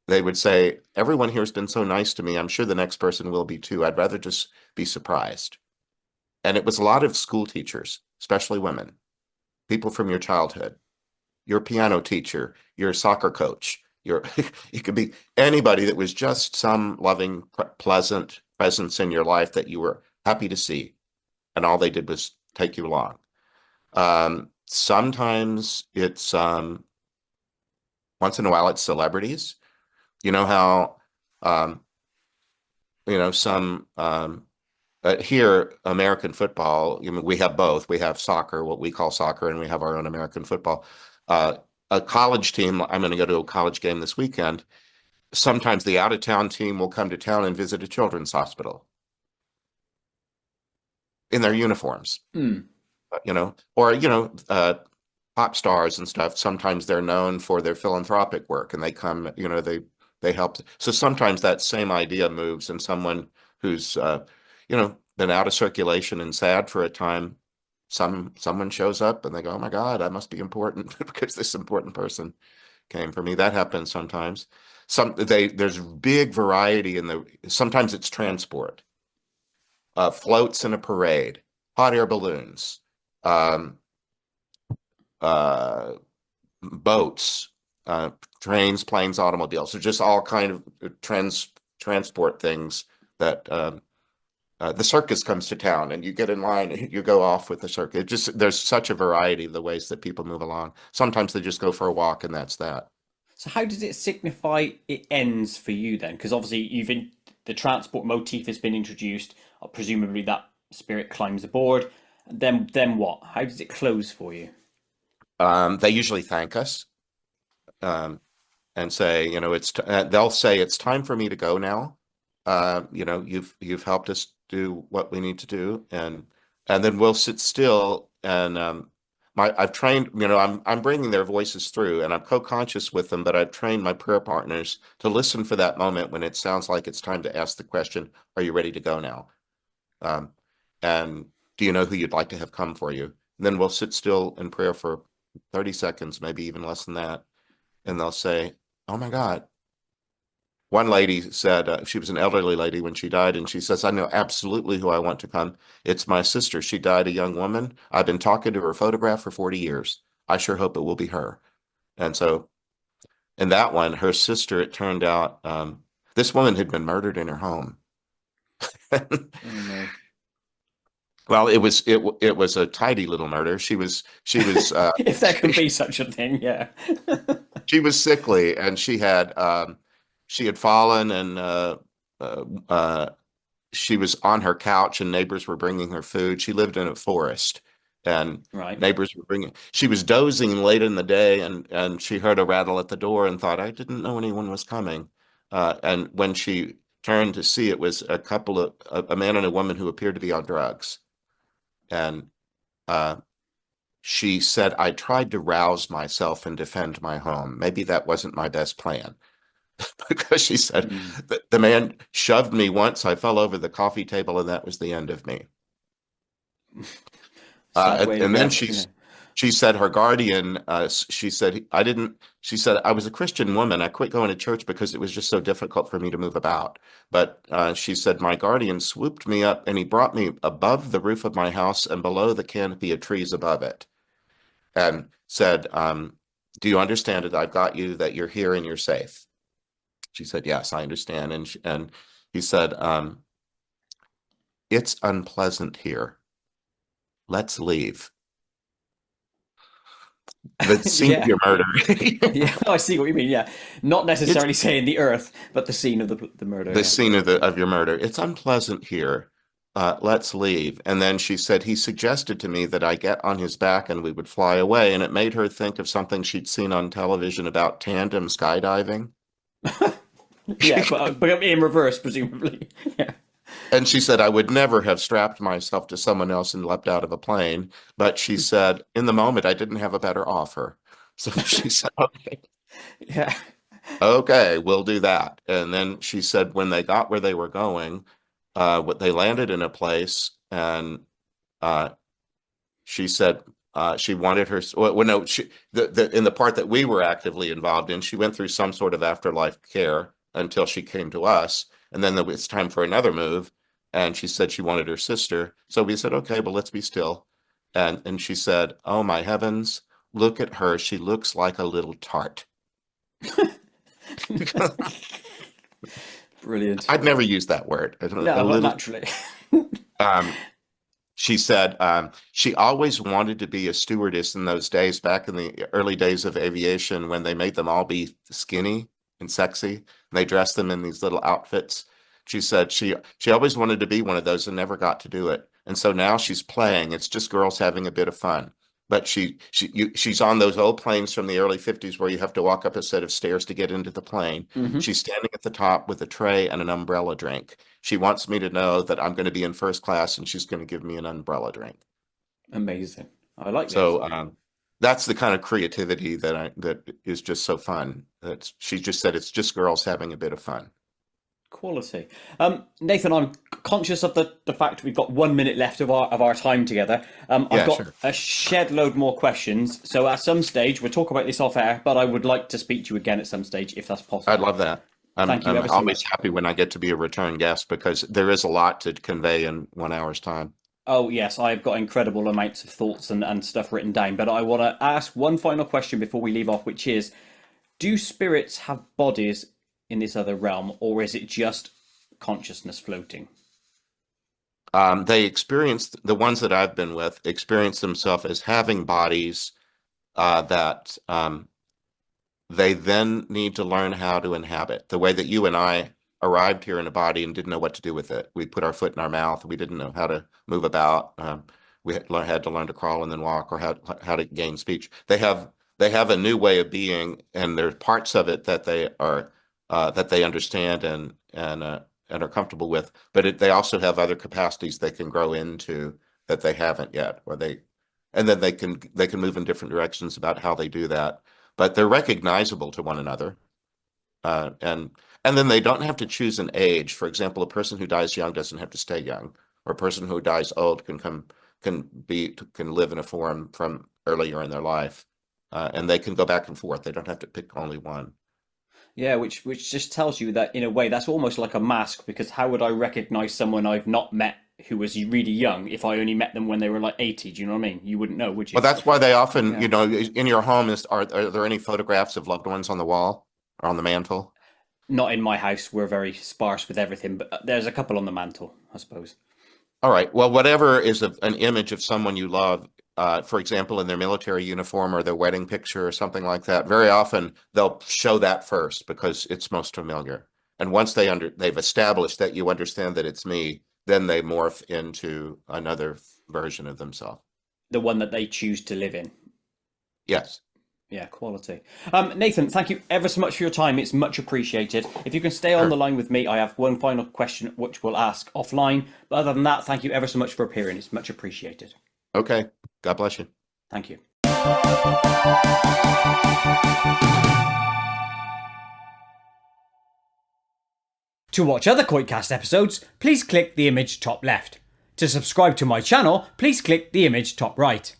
they would say, everyone here has been so nice to me. I'm sure the next person will be too. I'd rather just be surprised. And it was a lot of school teachers, especially women, people from your childhood, your piano teacher, your soccer coach, your it could be anybody that was just some loving, pleasant presence in your life that you were happy to see. And all they did was take you along. Sometimes it's once in a while it's celebrities. You know how um, some here American football. We have both. We have soccer, what we call soccer, and we have our own American football. A college team. I'm going to go to a college game this weekend. Sometimes the out of town team will come to town and visit a children's hospital in their uniforms. Hmm. Or pop stars and stuff. Sometimes they're known for their philanthropic work, and they come. They help. So sometimes that same idea moves, and someone who's been out of circulation and sad for a time, someone shows up, and they go, "Oh my God, I must be important because this important person came for me." That happens sometimes. There's big variety in the. Sometimes it's transport, floats in a parade, hot air balloons. Um, uh, Boats, trains, planes, automobiles. So just all kind of transport things that the circus comes to town and you get in line and you go off with the circus. There's such a variety of the ways that people move along. Sometimes they just go for a walk and that's that. So how does it signify it ends for you then? Because obviously the transport motif has been introduced. Presumably that spirit climbs aboard. Then what? How does it close for you? They usually thank us, um, and say, they'll say it's time for me to go now. You've helped us do what we need to do, and then we'll sit still. And I've trained, I'm bringing their voices through, and I'm co-conscious with them. But I've trained my prayer partners to listen for that moment when it sounds like it's time to ask the question, "Are you ready to go now?" Um, and do you know who you'd like to have come for you? And then we'll sit still in prayer for 30 seconds, maybe even less than that, and they'll say, "Oh my God." One lady said she was an elderly lady when she died, and she says, "I know absolutely who I want to come. It's my sister. She died a young woman. I've been talking to her photograph for 40 years. I sure hope it will be her." And so in that one, her sister, it turned out this woman had been murdered in her home. Oh no. Well, it was a tidy little murder. If there can be such a thing, yeah. she was sickly, and she had fallen, and uh, uh, she was on her couch, and neighbors were bringing her food. She lived in a forest, and Right. neighbors were bringing. She was dozing late in the day, and she heard a rattle at the door and thought, "I didn't know anyone was coming." And when she turned to see, it was a man and a woman who appeared to be on drugs, and uh, she said, "I tried to rouse myself and defend my home. Maybe that wasn't my best plan." Because she said, Mm. the man shoved me once, I fell over the coffee table, and that was the end of me. Sad way to And then go. Yeah. She said her guardian, she said, she said, I was a Christian woman. I quit going to church because it was just so difficult for me to move about. But she said, my guardian swooped me up and he brought me above the roof of my house and below the canopy of trees above it and said, do you understand it? I've got you, that you're here and you're safe. She said, yes, I understand. And he said, it's unpleasant here. Let's leave. The scene of Yeah. your murder. Yeah, I see what you mean. Yeah, not It's necessarily saying the earth, but the scene of the murder. the Yeah. scene of your murder. It's unpleasant here. Let's leave. And then she said he suggested to me that I get on his back and we would fly away. And it made her think of something she'd seen on television about tandem skydiving. Yeah, but in reverse, presumably. Yeah. And she said I would never have strapped myself to someone else and leapt out of a plane. But she said in the moment I didn't have a better offer. So she said, okay. Yeah. Okay, we'll do that. And then she said when they got where they were going, what they landed in a place, and uh, she said she wanted her. Well, no, in the part that we were actively involved in, she went through some sort of afterlife care until she came to us, and then it's time for another move. And she said she wanted her sister, so we said, okay, but let's be still. And she said, oh my heavens, look at her. She looks like a little tart. Brilliant. I'd never used that word. A No, well, little. naturally. Um, she said she always wanted to be a stewardess in those days, back in the early days of aviation, when they made them all be skinny and sexy, and they dressed them in these little outfits. She said she always wanted to be one of those and never got to do it. And so now she's playing. It's just girls having a bit of fun. But she's on those old planes from the early 50s where you have to walk up a set of stairs to get into the plane. Hmm. She's standing at the top with a tray and an umbrella drink. She wants me to know that I'm going to be in first class and she's going to give me an umbrella drink. Amazing. I like this. So that's the kind of creativity that is just so fun. She just said it's just girls having a bit of fun. Quality. Nathan, I'm conscious of the fact we've got 1 minute left of our time together. I've Yeah, got sure. a shed load more questions. So at some stage, we'll talk about this off air, but I would like to speak to you again at some stage if that's I'd possible. love that. Thank you I'm ever so always much. happy when I get to be a return guest because there is a lot to convey in 1 hour's time. Oh, yes, I've got incredible amounts of thoughts and stuff written down, but I want to ask one final question before we leave off, which is, do spirits have bodies in this other realm, or is it just consciousness floating? They experience, the ones that I've been with experience themselves as having bodies that they then need to learn how to inhabit. The way that you and I arrived here in a body and didn't know what to do with it. We put our foot in our mouth. We didn't know how to move about. We had to learn to crawl and then walk, or how to gain speech. They have a new way of being, and there's parts of it that they understand and are comfortable with. But they also have other capacities they can grow into that they haven't yet, and then they can move in different directions about how they do that. But they're recognizable to one another, uh, and and then they don't have to choose an age. For example, a person who dies young doesn't have to stay young, or a person who dies old can live in a form from earlier in their life, and they can go back and forth. They don't have to pick only one. Yeah, which just tells you that in a way that's almost like a mask, because how would I recognize someone I've not met who was really young if I only met them when they were like 80? Do you know what I mean? You wouldn't know, would Well, you? that's why they often, Yeah. in your home, are there any photographs of loved ones on the wall or on the mantle? Not in my house. We're very sparse with everything, but there's a couple on the mantle, I suppose. All right. Well, whatever is an image of someone you love, for example, in their military uniform or their wedding picture or something like that, very often they'll show that first because it's most familiar. And once they've established that you understand that it's me, then they morph into another version of themselves. The one that they choose to live in. Yes. Yeah, quality. Nathan, thank you ever so much for your time. It's much appreciated. If you can stay on Sure. the line with me, I have one final question which we'll ask offline. But other than that, thank you ever so much for appearing. It's much appreciated. Okay. God bless you. Thank you. To watch other KoitCast episodes, please click the image top left. To subscribe to my channel, please click the image top right.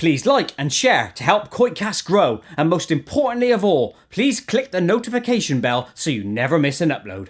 Please like and share to help KoitCast grow, and most importantly of all, please click the notification bell so you never miss an upload.